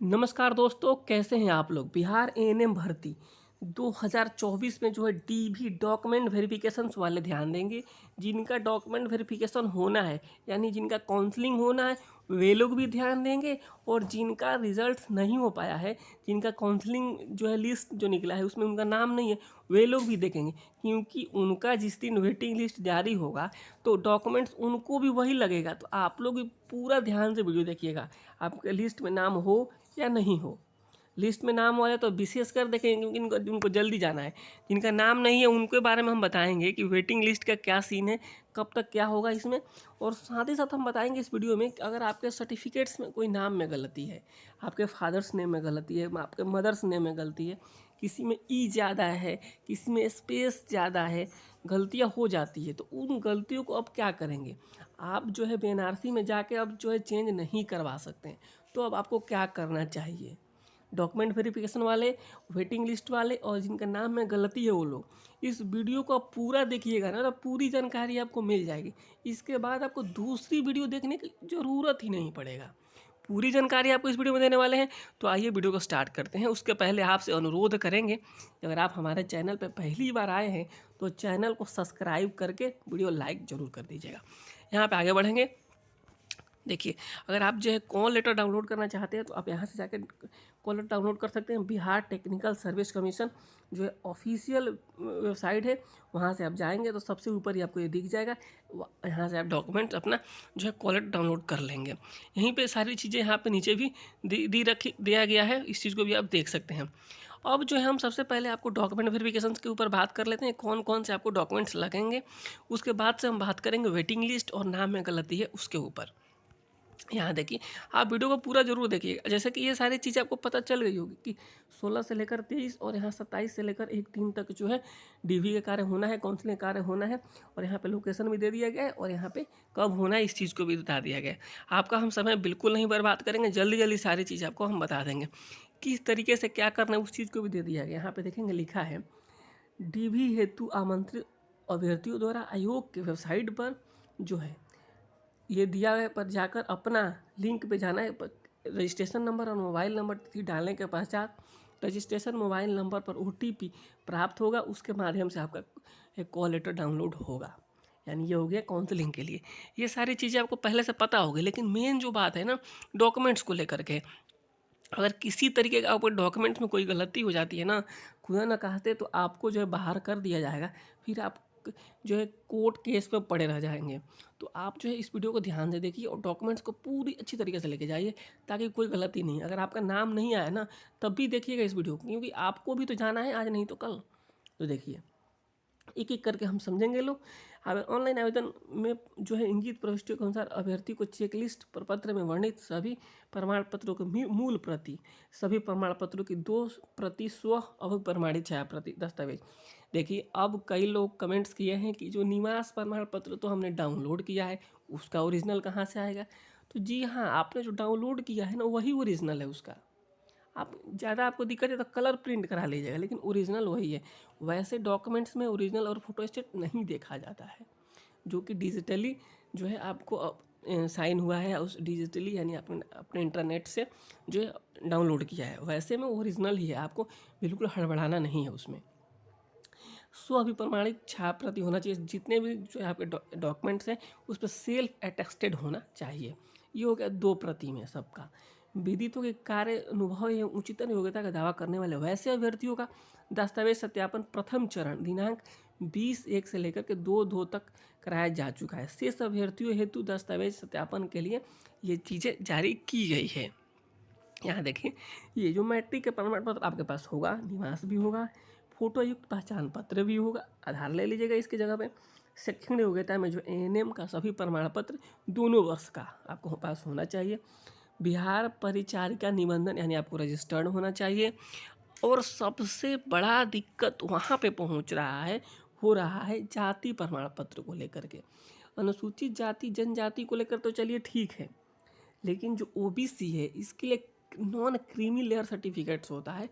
नमस्कार दोस्तों, कैसे हैं आप लोग। बिहार एएनएम भर्ती 2024 में जो है डीवी डॉक्यूमेंट वेरिफिकेशंस वाले ध्यान देंगे। जिनका डॉक्यूमेंट वेरिफिकेशन होना है यानी जिनका काउंसलिंग होना है वे लोग भी ध्यान देंगे, और जिनका रिजल्ट नहीं हो पाया है, जिनका काउंसलिंग जो है लिस्ट जो निकला है उसमें उनका नाम नहीं है, वे लोग भी देखेंगे। क्योंकि उनका जिस दिन वेटिंग लिस्ट जारी होगा तो डॉक्यूमेंट्स उनको भी वही लगेगा। तो आप लोग भी पूरा ध्यान से वीडियो देखिएगा, आपके लिस्ट में नाम हो या नहीं हो। लिस्ट में नाम वाले तो विशेष कर देखेंगे क्योंकि उनको जल्दी जाना है। जिनका नाम नहीं है उनके बारे में हम बताएंगे कि वेटिंग लिस्ट का क्या सीन है, कब तक क्या होगा इसमें। और साथ ही साथ हम बताएंगे इस वीडियो में कि अगर आपके सर्टिफिकेट्स में कोई नाम में गलती है, आपके फादर्स नेम में गलती है, आपके मदर्स नेम में गलती है, किसी में ई ज़्यादा है, किसी में स्पेस ज़्यादा है, गलतियाँ हो जाती है, तो उन गलतियों को अब क्या करेंगे। आप जो है बीएनआरसी में जाके अब जो है चेंज नहीं करवा सकते हैं। तो अब आपको क्या करना चाहिए। डॉक्यूमेंट वेरिफिकेशन वाले, वेटिंग लिस्ट वाले और जिनका नाम में गलती है वो लोग इस वीडियो को आप पूरा देखिएगा ना, तो पूरी जानकारी आपको मिल जाएगी। इसके बाद आपको दूसरी वीडियो देखने की ज़रूरत ही नहीं पड़ेगा। पूरी जानकारी आपको इस वीडियो में देने वाले हैं। तो आइए वीडियो को स्टार्ट करते हैं। उसके पहले आपसे अनुरोध करेंगे कि अगर आप हमारे चैनल पर पहली बार आए हैं तो चैनल को सब्सक्राइब करके वीडियो लाइक ज़रूर कर दीजिएगा। यहाँ पे आगे बढ़ेंगे। देखिए, अगर आप जो है कॉल लेटर डाउनलोड करना चाहते हैं तो आप यहाँ से जाकर कॉल लेटर डाउनलोड कर सकते हैं। बिहार टेक्निकल सर्विस कमीशन जो है ऑफिशियल वेबसाइट है, वहाँ से आप जाएंगे तो सबसे ऊपर ही आपको ये दिख जाएगा। यहाँ से आप डॉक्यूमेंट अपना जो है कॉल लेटर डाउनलोड कर लेंगे। यहीं पे सारी चीज़ें यहाँ पे नीचे भी दिया गया है, इस चीज़ को भी आप देख सकते हैं। अब जो है हम सबसे पहले आपको डॉक्यूमेंट वेरिफिकेशन के ऊपर बात कर लेते हैं, कौन कौन से आपको डॉक्यूमेंट्स लगेंगे। उसके बाद से हम बात करेंगे वेटिंग लिस्ट और नाम में गलती है उसके ऊपर। यहाँ देखिए, आप वीडियो को पूरा जरूर देखिए। जैसे कि ये सारी चीज़ें आपको पता चल गई होगी कि 16 से लेकर 23 और यहाँ 27 से लेकर 1-3 तक जो है डीवी का कार्य होना है, काउंसलिंग कार्य होना है, और यहाँ पे लोकेशन भी दे दिया गया है और यहाँ पे कब होना है इस चीज़ को भी बता दिया गया है। आपका हम समय बिल्कुल नहीं बर्बाद करेंगे, जल्दी जल्दी सारी चीज़ आपको हम बता देंगे। किस तरीके से क्या करना है उस चीज़ को भी दे दिया गया। यहाँ पे देखेंगे लिखा है, डीवी हेतु आमंत्रित अभ्यर्थियों द्वारा आयोग के वेबसाइट पर जो है ये दिया है पर जाकर अपना लिंक पे जाना है। रजिस्ट्रेशन नंबर और मोबाइल नंबर तिथि डालने के पश्चात रजिस्ट्रेशन मोबाइल नंबर पर ओटीपी प्राप्त होगा, उसके माध्यम से आपका एक कॉल लेटर डाउनलोड होगा। यानी ये हो गया काउंसलिंग के लिए। ये सारी चीज़ें आपको पहले से पता होगी, लेकिन मेन जो बात है ना डॉक्यूमेंट्स को लेकर के, अगर किसी तरीके का आपको डॉक्यूमेंट्स में कोई गलती हो जाती है ना, खुदा ना कहते तो आपको जो है बाहर कर दिया जाएगा, फिर आप जो है कोर्ट केस में पड़े रह जाएंगे। तो आप जो है इस वीडियो को ध्यान से देखिए और डॉक्यूमेंट्स को पूरी अच्छी तरीके से लेके जाइए ताकि कोई गलती नहीं। अगर आपका नाम नहीं आया ना तब भी देखिएगा इस वीडियो को, क्योंकि आपको भी तो जाना है आज नहीं तो कल। तो देखिए, एक एक करके हम समझेंगे लोग। ऑनलाइन आवेदन में जो है इंगित प्रविष्टियों के अनुसार अभ्यर्थी को चेकलिस्ट प्रपत्र में वर्णित सभी प्रमाण पत्रों की मूल प्रति, सभी प्रमाण पत्रों की 2 प्रति स्व अभिप्रमाणित छाया प्रति दस्तावेज। देखिए, अब कई लोग कमेंट्स किए हैं कि जो निवास प्रमाण पत्र तो हमने डाउनलोड किया है, उसका ओरिजिनल कहाँ से आएगा। तो जी हाँ, आपने जो डाउनलोड किया है ना वही ओरिजिनल है उसका। आप ज़्यादा आपको दिक्कत है तो कलर प्रिंट करा लीजिएगा, लेकिन ओरिजिनल वही है। वैसे डॉक्यूमेंट्स में ओरिजिनल और फोटोस्टेट नहीं देखा जाता है, जो कि डिजिटली जो है आपको साइन हुआ है उस डिजिटली, यानी अपने अपने इंटरनेट से जो है डाउनलोड किया है, वैसे में ओरिजिनल ही है। आपको बिल्कुल हड़बड़ाना नहीं है उसमें। स्व अभिप्रमाणित छाया प्रति होना चाहिए। जितने भी जो है आपके डॉक्यूमेंट्स हैं उस पर सेल्फ अटेस्टेड होना चाहिए। ये हो गया 2 प्रति में सबका। विदितों के कार्य अनुभव एवं उच्चतम योग्यता का दावा करने वाले वैसे अभ्यर्थियों का दस्तावेज सत्यापन प्रथम चरण दिनांक 20/1 से लेकर के 2/2 तक कराया जा चुका है। शेष अभ्यर्थियों हेतु दस्तावेज सत्यापन के लिए ये चीज़ें जारी की गई है। यहाँ देखिए, ये जो मैट्रिक के प्रमाण पत्र आपके पास होगा, निवास भी होगा, फोटो युक्त पहचान पत्र भी होगा, आधार ले लीजिएगा इसकी जगह पे। शैक्षणिक योग्यता में जो एएनएम का सभी प्रमाण पत्र दोनों वर्ष का आपको पास होना चाहिए। बिहार परिचारिका निबंधन यानी आपको रजिस्टर्ड होना चाहिए। और सबसे बड़ा दिक्कत वहाँ पे पहुँच रहा है, हो रहा है जाति प्रमाण पत्र को लेकर के। अनुसूचित जाति जनजाति को लेकर तो चलिए ठीक है, लेकिन जो ओबीसी है इसके लिए नॉन क्रीमी लेयर सर्टिफिकेट्स होता है,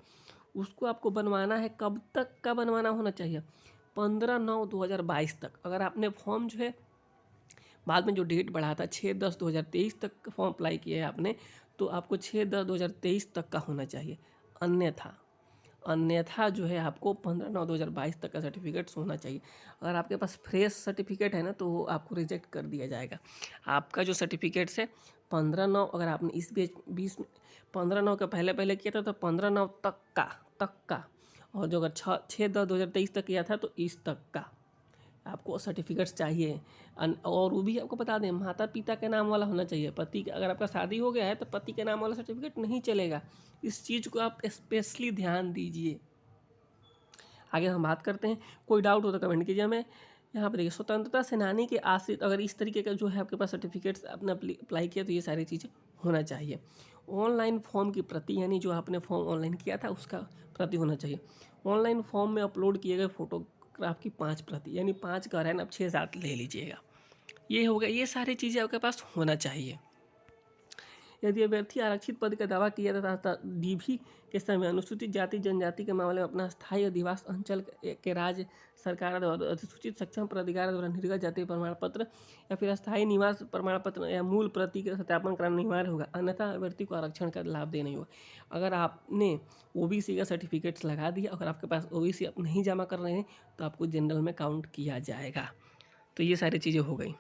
उसको आपको बनवाना है। कब तक का बनवाना होना चाहिए? 15/9/2022 तक। अगर आपने फॉर्म जो है बाद में जो डेट बढ़ा था 6/10/2023 तक फॉर्म अप्लाई किया है आपने, तो आपको 6/10/2023 तक का होना चाहिए। अन्यथा जो है आपको 15/9/2022 तक का सर्टिफिकेट्स होना चाहिए। अगर आपके पास फ्रेश सर्टिफिकेट है ना तो वो आपको रिजेक्ट कर दिया जाएगा। आपका जो सर्टिफिकेट्स है 15/9, अगर आपने इस बीस 15/9 के पहले किया था तो 15/9 तक का और जो अगर 6/10/2023 तक किया था तो इस तक का आपको सर्टिफिकेट्स चाहिए। और वो भी आपको बता दें, माता पिता के नाम वाला होना चाहिए। पति का, अगर आपका शादी हो गया है तो पति के नाम वाला सर्टिफिकेट नहीं चलेगा। इस चीज़ को आप स्पेशली ध्यान दीजिए। आगे हम बात करते हैं। कोई डाउट हो तो कमेंट कीजिए हमें। यहाँ पर देखिए, स्वतंत्रता सेनानी के आश्रित, अगर इस तरीके का जो है आपके पास सर्टिफिकेट्स आपने अप्लाई किया तो ये सारी चीज़ें होना चाहिए। ऑनलाइन फॉर्म की प्रति, यानी जो आपने फॉर्म ऑनलाइन किया था उसका प्रति होना चाहिए। ऑनलाइन फॉर्म में अपलोड किए गए फोटोग्राफ की 5 प्रति, यानी 5 का है ना, आप 6-7 ले लीजिएगा। ये हो गया, ये सारी चीज़ें आपके पास होना चाहिए। यदि अभ्यर्थी आरक्षित पद का दावा किया जाता था डीभी के समय अनुसूचित जाति जनजाति के मामले में अपना स्थायी अधिवास अंचल के राज्य सरकार द्वारा अधिसूचित सक्षम प्राधिकार द्वारा निर्गत जाति प्रमाण पत्र या फिर स्थायी निवास प्रमाण पत्र या मूल प्रति का सत्यापन कराना अनिवार्य होगा, अन्यथा अभ्यर्थी को आरक्षण का लाभ देना ही होगा। अगर आपने ओबीसी का सर्टिफिकेट्स लगा दिया, अगर आपके पास ओबीसी आप नहीं जमा कर रहे हैं तो आपको जनरल में काउंट किया जाएगा। तो ये सारी चीज़ें हो गई।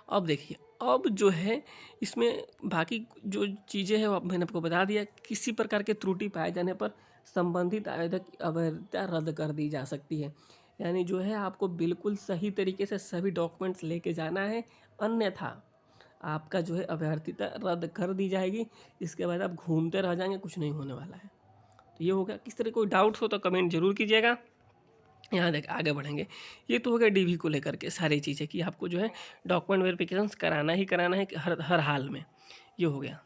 अब देखिए, अब जो है इसमें बाकी जो चीज़ें हैं वो मैंने आपको बता दिया। किसी प्रकार के त्रुटि पाए जाने पर संबंधित आवेदक की अवैधता रद्द कर दी जा सकती है। यानी जो है आपको बिल्कुल सही तरीके से सभी डॉक्यूमेंट्स लेके जाना है, अन्यथा आपका जो है अभ्यर्थिता रद्द कर दी जाएगी। इसके बाद आप घूमते रह जाएंगे, कुछ नहीं होने वाला है। तो ये हो गया। किस तरह कोई डाउट्स हो तो कमेंट जरूर कीजिएगा। यहाँ देख आगे बढ़ेंगे। ये तो हो गया डीवी को लेकर के सारी चीज़ें कि आपको जो है डॉक्यूमेंट वेरिफिकेशन कराना ही कराना है कि हर हाल में। ये हो गया।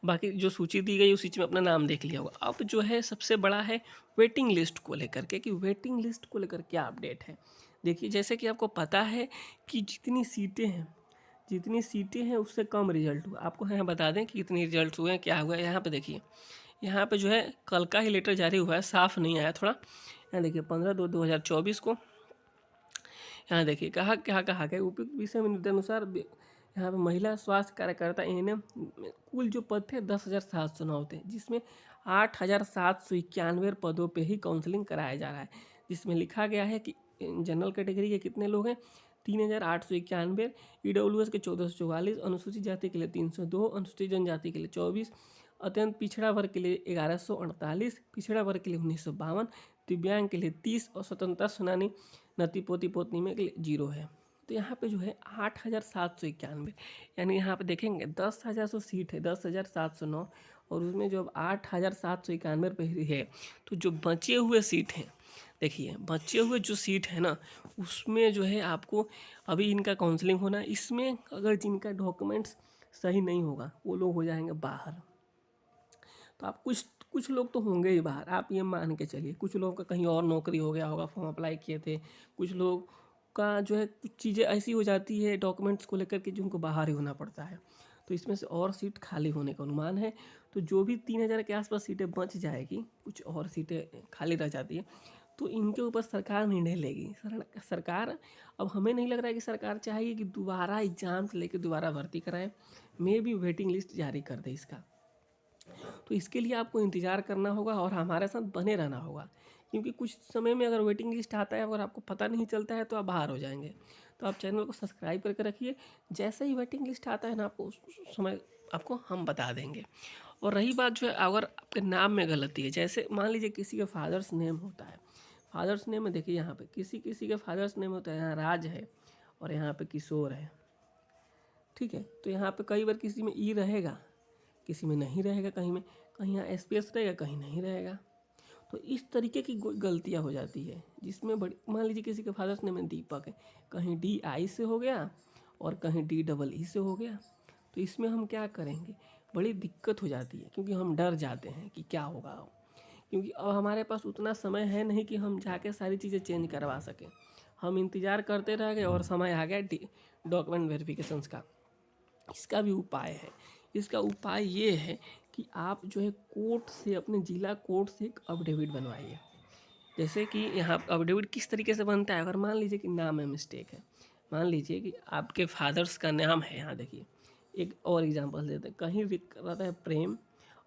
बाकी जो सूची दी गई उस सूची में अपना नाम देख लिया होगा। अब जो है सबसे बड़ा है वेटिंग लिस्ट को लेकर के, कि वेटिंग लिस्ट को लेकर क्या अपडेट है। देखिए, जैसे कि आपको पता है कि जितनी सीटें हैं उससे कम रिजल्ट हुआ। आपको यहाँ बता दें कि कितने रिजल्ट हुए हैं, क्या हुआ है। यहाँ पे देखिए, यहाँ पे जो है कल का ही लेटर जारी हुआ है, साफ नहीं आया थोड़ा। यहाँ देखिए 15/2/2024 को यहाँ देखिए क्या कहा गया, उपयुक्त विषय में निर्देशानुसार यहाँ पे महिला स्वास्थ्य कार्यकर्ता एएनएम कुल जो पद थे 10,709 थे, जिसमें 8,791 पदों पे ही काउंसलिंग कराया जा रहा है। जिसमें लिखा गया है कि जनरल कैटेगरी के कितने लोग हैं, 3,891, ईडब्ल्यूएस के 1,444, अनुसूचित जाति के लिए 302, अनुसूचित जनजाति के लिए 24, अत्यंत पिछड़ा वर्ग के लिए 1148, पिछड़ा वर्ग के लिए 1952, दिव्यांग के लिए 30 और स्वतंत्रता सेनानी नती पोती पोतनी में के लिए 0 है। तो यहाँ पे जो है 8,791, यानी यहाँ पे देखेंगे 10,000 सीट है, 10,709, और उसमें जो अब 8,791 पे है, तो जो बचे हुए सीट हैं, देखिए बचे हुए जो सीट है ना, उसमें जो है आपको अभी इनका काउंसलिंग होना है। इसमें अगर जिनका डॉक्यूमेंट्स सही नहीं होगा वो लोग हो जाएंगे बाहर। तो आप कुछ लोग तो होंगे ही बाहर, आप ये मान के चलिए। कुछ लोगों का कहीं और नौकरी हो गया होगा, फॉर्म अप्लाई किए थे। कुछ लोग का जो है कुछ चीज़ें ऐसी हो जाती है डॉक्यूमेंट्स को लेकर के जिनको बाहर ही होना पड़ता है। तो इसमें से और सीट खाली होने का अनुमान है। तो जो भी 3,000 के आसपास सीटें बच जाएगी, कुछ और सीटें खाली रह जाती है, तो इनके ऊपर सरकार निर्णय लेगी। सरकार, अब हमें नहीं लग रहा है कि सरकार चाहेगी कि दोबारा एग्जाम से लेकर दोबारा भर्ती कराएं। मे भी वेटिंग लिस्ट जारी कर दे इसका। तो इसके लिए आपको इंतज़ार करना होगा और हमारे साथ बने रहना होगा, क्योंकि कुछ समय में अगर वेटिंग लिस्ट आता है, अगर आपको पता नहीं चलता है तो आप बाहर हो जाएंगे। तो आप चैनल को सब्सक्राइब करके रखिए। जैसे ही वेटिंग लिस्ट आता है ना, आपको उस समय आपको हम बता देंगे। और रही बात जो है, अगर आपके नाम में गलती है, जैसे मान लीजिए किसी का फादर्स नेम होता है, फादर्स नेम में देखिए यहाँ पे किसी के फादर्स नेम होता है, यहाँ राज है और यहाँ पे किशोर है, ठीक है। तो यहाँ पे कई बार किसी में ई रहेगा, किसी में नहीं रहेगा, कहीं यहाँ स्पेस रहेगा, कहीं नहीं रहेगा। तो इस तरीके की गलतियाँ हो जाती है, जिसमें बड़ी, मान लीजिए किसी के फादर्स नेम में दीपक है, कहीं DI से हो गया और कहीं DEE से हो गया। तो इसमें हम क्या करेंगे, बड़ी दिक्कत हो जाती है, क्योंकि हम डर जाते हैं कि क्या होगा अब। क्योंकि अब हमारे पास उतना समय है नहीं कि हम जाके सारी चीज़ें चेंज करवा सकें। हम इंतज़ार करते रह गए और समय आ गया डॉक्यूमेंट वेरिफिकेशंस का। इसका भी उपाय है। इसका उपाय ये है कि आप जो है कोर्ट से, अपने ज़िला कोर्ट से एक अफिडेविट बनवाइए। जैसे कि यहाँ अफिडेविट किस तरीके से बनता है, अगर मान लीजिए कि नाम में मिस्टेक है, मान लीजिए कि आपके फादर्स का नाम है, यहाँ देखिए एक और एग्जांपल देते हैं, कहीं रहता है प्रेम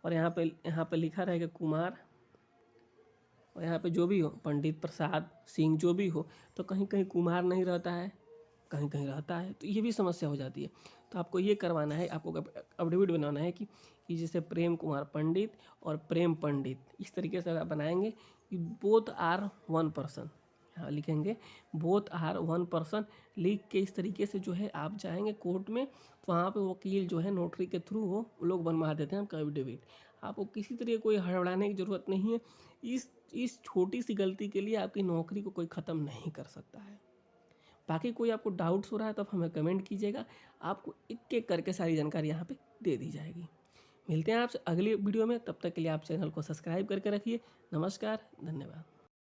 और यहाँ पे लिखा रहेगा कुमार, और यहाँ पे जो भी हो पंडित प्रसाद सिंह जो भी हो, तो कहीं कहीं कुमार नहीं रहता है, कहीं कहीं रहता है, तो ये भी समस्या हो जाती है। तो आपको ये करवाना है, आपको अफिडेविट बनाना है कि जैसे प्रेम कुमार पंडित और प्रेम पंडित, इस तरीके से आप बनाएंगे कि बोथ आर वन पर्सन। यहाँ लिखेंगे बोथ आर वन पर्सन, लिख के इस तरीके से जो है आप जाएंगे कोर्ट में, तो वहाँ पे वकील जो है नोटरी के थ्रू वो लोग बनवा देते हैं आपका एफिडेविट। आपको किसी तरह कोई हड़बड़ाने की ज़रूरत नहीं है। इस छोटी सी गलती के लिए आपकी नौकरी को कोई ख़त्म नहीं कर सकता है। बाकी कोई आपको डाउट्स हो रहा है तो आप हमें कमेंट कीजिएगा, आपको एक एक करके सारी जानकारी यहाँ पे दे दी जाएगी। मिलते हैं आपसे अगली वीडियो में, तब तक के लिए आप चैनल को सब्सक्राइब करके रखिए। नमस्कार, धन्यवाद।